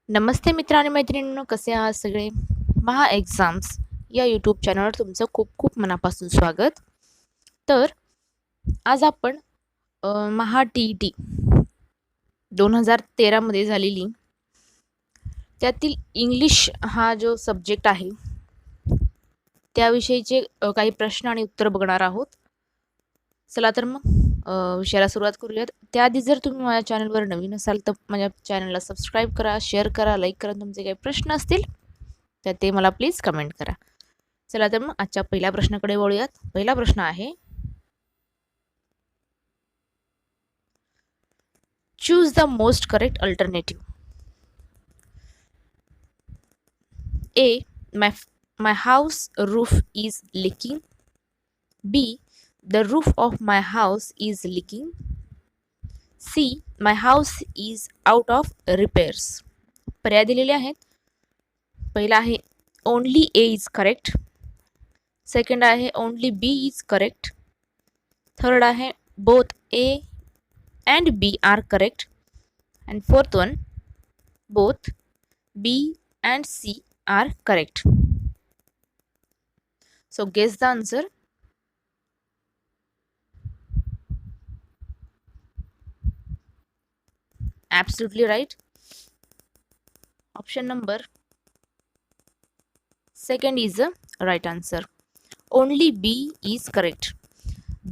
नमस्ते मित्र आणि मैत्रिणींनो, कसे आहात सगळे? महा एक्झाम्स या यूट्यूब चॅनलवर तुमचं खूप खूप मनापासून स्वागत. तर आज आपण महा टी 2013 मध्ये झालेली त्यातील इंग्लिश हा जो सब्जेक्ट आहे त्याविषयीचे काही प्रश्न आणि उत्तर बघणार आहोत. चला तर मग विषयाला सुरुवात करूयात. त्याआधी जर तुम्ही माझ्या चॅनलवर नवीन असाल तर माझ्या चॅनलला सबस्क्राईब करा, शेअर करा, लाईक करा. तुमचे काही प्रश्न असतील तर ते मला प्लीज कमेंट करा. चला तर मग आजच्या पहिल्या प्रश्नाकडे वळूयात. पहिला प्रश्न आहे, choose the most correct alternative. A, my house roof is leaking. B, the roof of my house is leaking. C, my house is out of repairs. पर्याय दिलेले आहेत. पहिला आहे only A is correct. Second आहे only B is correct. Third आहे both A and B are correct, and fourth one, both B and C are correct. So guess the answer. Absolutely right. Option number second is the right answer. Only B is correct.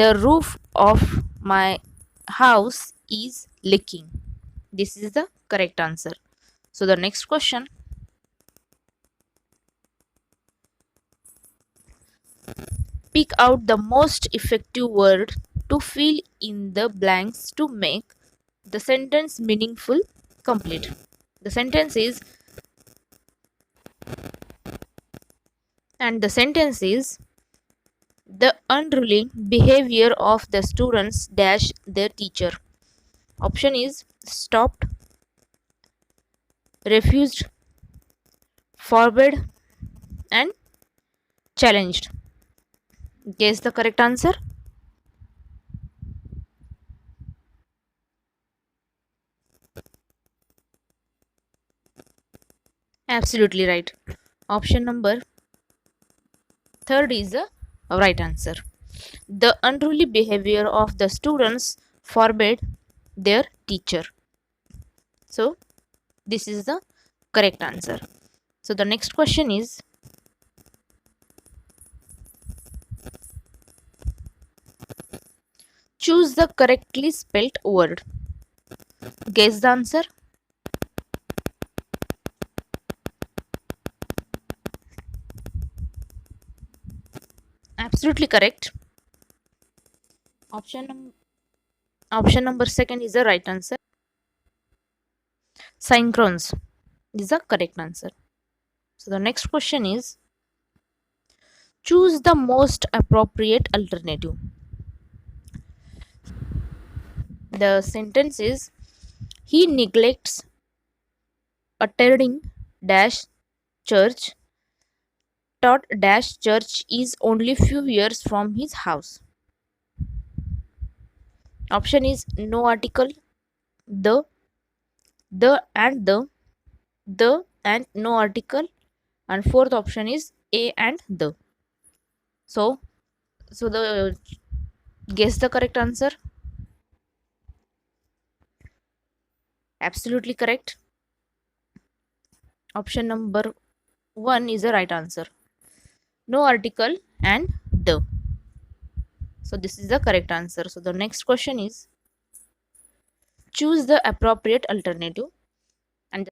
The roof of my house is leaking. This is the correct answer. So the next question, pick out the most effective word to fill in the blanks to make the sentence meaningful, complete. The sentence is the unruly behavior of the students dash their teacher. Option is stopped, refused, forbade, and challenged. Guess the correct answer. Absolutely right. Option number third is the right answer. The unruly behavior of the students forbade their teacher. So this is the correct answer. So the next question is, choose the correctly spelled word. Guess the answer. Absolutely correct. Option number second is the right answer. Synchrons is the correct answer. So the next question is, choose the most appropriate alternative. The sentence is, he neglects attending dash church. Taught dash church is only few years from his house. Option is no article, the and the and no article, and fourth option is a and the. So the guess the correct answer. Absolutely correct. Option number 1 is the right answer. No article and the. So this is the correct answer. So the next question is, choose the appropriate alternative. And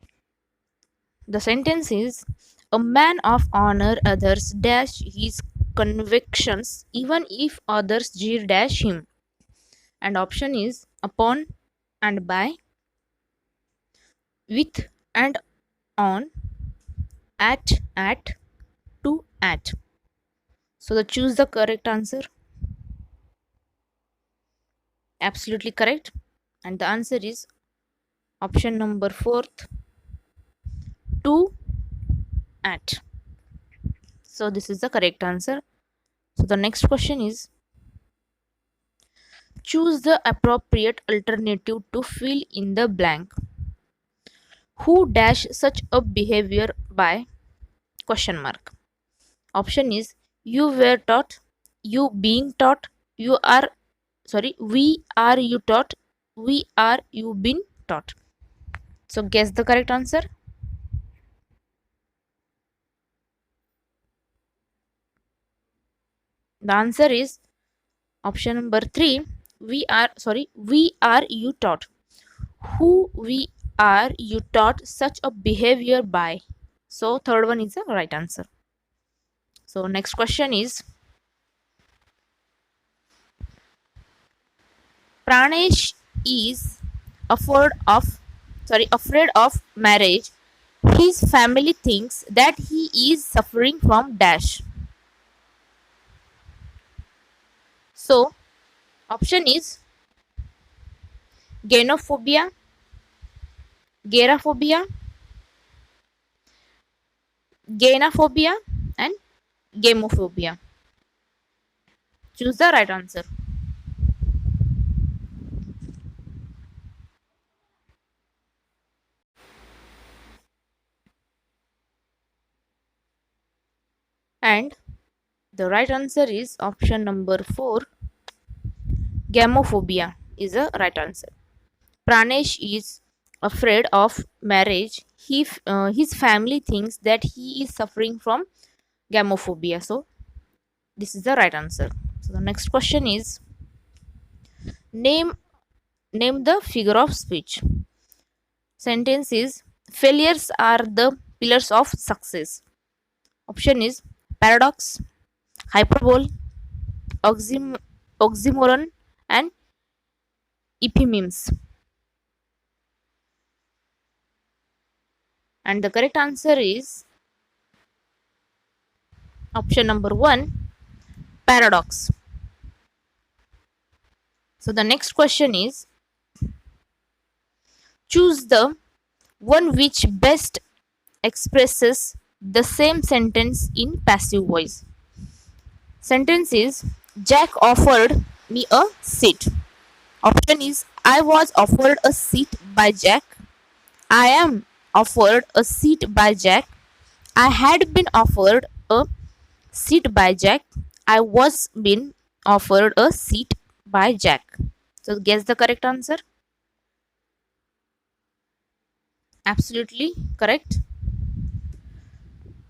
the sentence is, a man of honor others dash his convictions even if others jeer dash him. And option is upon and by, with and on, at, to, at. So the choose the correct answer. Absolutely correct. And the answer is option number 4th, to, at. So this is the correct answer. So the next question is, choose the appropriate alternative to fill in the blank. Who dash such a behavior by question mark. Option is you were taught, you being taught, you are we are you taught, we are you been taught. So guess the correct answer. The answer is option number 3. We are you taught. Who we are you taught such a behavior by. So third one is the right answer. So next question is Pranesh is afraid of marriage. His family thinks that he is suffering from dash. So option is genophobia, gerophobia, gainophobia, and gamophobia. Choose the right answer. And the right answer is option number 4. Gamophobia is the right answer. Pranesh is afraid of marriage. His family thinks that he is suffering from gamophobia. So this is the right answer. So the next question is name name the figure of speech. Sentence is failures are the pillars of success. Option is paradox, hyperbole, oxymoron, and eponyms. And the correct answer is option number 1, paradox. So the next question is choose the one which best expresses the same sentence in passive voice. Sentence is Jack offered me a seat. Option is I was offered a seat by Jack. I am offered a seat by Jack. I had been offered a seat by Jack. I was been offered a seat by Jack. So guess the correct answer. Absolutely correct.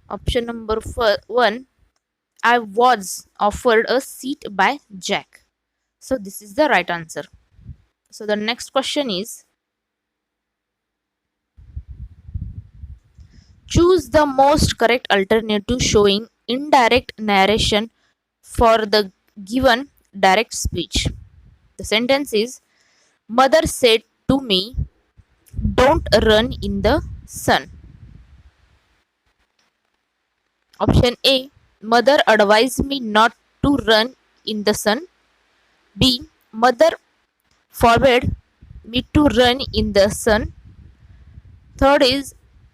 Option number 1. I was offered a seat by Jack. So this is the right answer. So the next question is choose the most correct alternative showing indirect narration for the given direct speech. The sentence is Mother said to me, don't run in the sun. Option A. Mother advised me not to run in the sun. B. Mother forbade me to run in the sun. Third is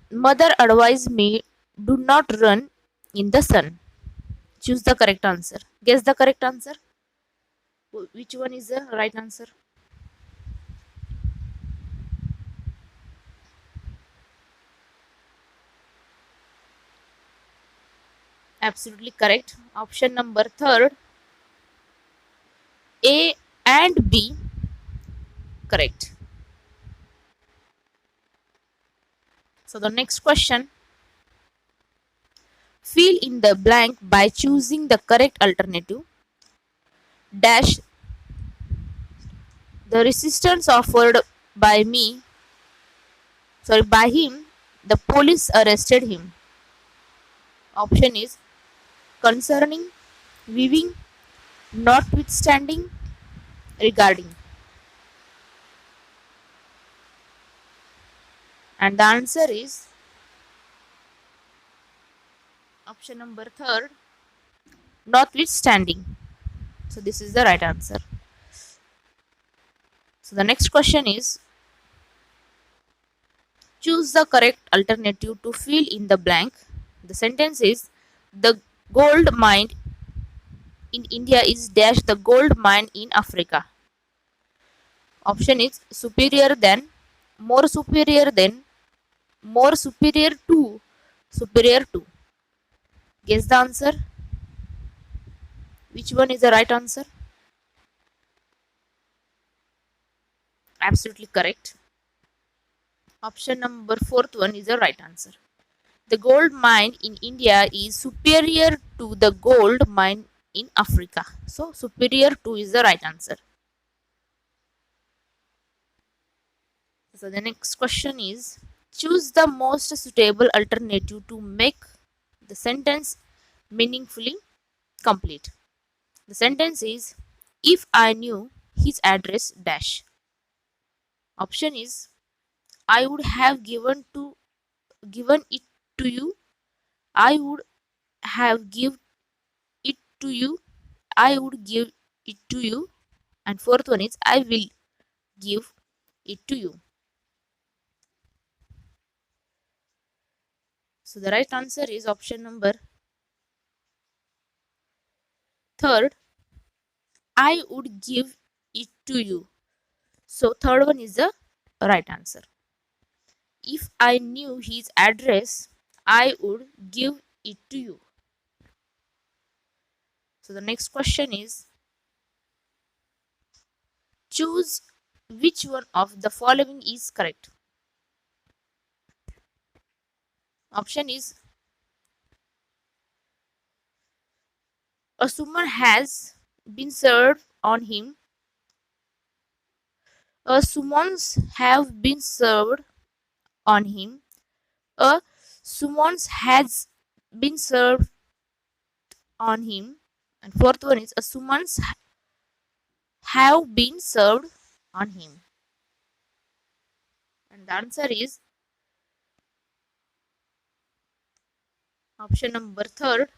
Mother advised me do not run in the sun. Choose the correct answer. Guess the correct answer. Which one is the right answer? Absolutely correct. Option number third, A and B, correct. So the next question, fill in the blank by choosing the correct alternative. Dash the resistance offered by by him, the police arrested him. Option is concerning, viewing, notwithstanding, regarding. And the answer is option number third, notwithstanding. So this is the right answer. So the next question is choose the correct alternative to fill in the blank. The sentence is the gold mine in India is dash the gold mine in Africa. Option is superior than, more superior than, more superior to. Guess the answer. Which one is the right answer? Absolutely correct. Option number fourth one is the right answer. The gold mine in India is superior to the gold mine in Africa. So superior to is the right answer. So the next question is, choose the most suitable alternative to make the sentence meaningfully complete. The sentence is, if I knew his address dash. Option is, I would have given it to you. I would have give it to you. I would give it to you. And fourth one is, I will give it to you. So the right answer is option number third. I would give it to you. So third one is the right answer. If I knew his address, I would give it to you. So the next question is, choose which one of the following is correct. Option is, a summon has been served on him. A summons have been served on him. A summons has been served on him. And fourth one is, a summons have been served on him. And the answer is option number third.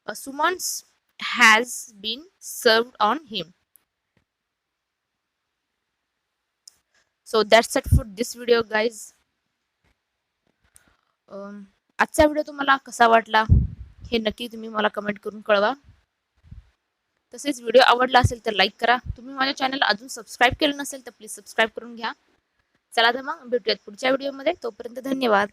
A summons has been served on him. So that's it for this video, guys. आजचा video तुम्हाला कसा वाटला हे नक्की तुम्ही मला comment करून कळवा. तसेच व्हिडिओ आवडला असेल तर लाईक करा. तुम्ही माझ्या चॅनल अजून सबस्क्राईब केलं नसेल तर प्लीज सबस्क्राईब करून घ्या. चला तर मग भेटूयात पुढच्या व्हिडिओमध्ये. तोपर्यंत धन्यवाद.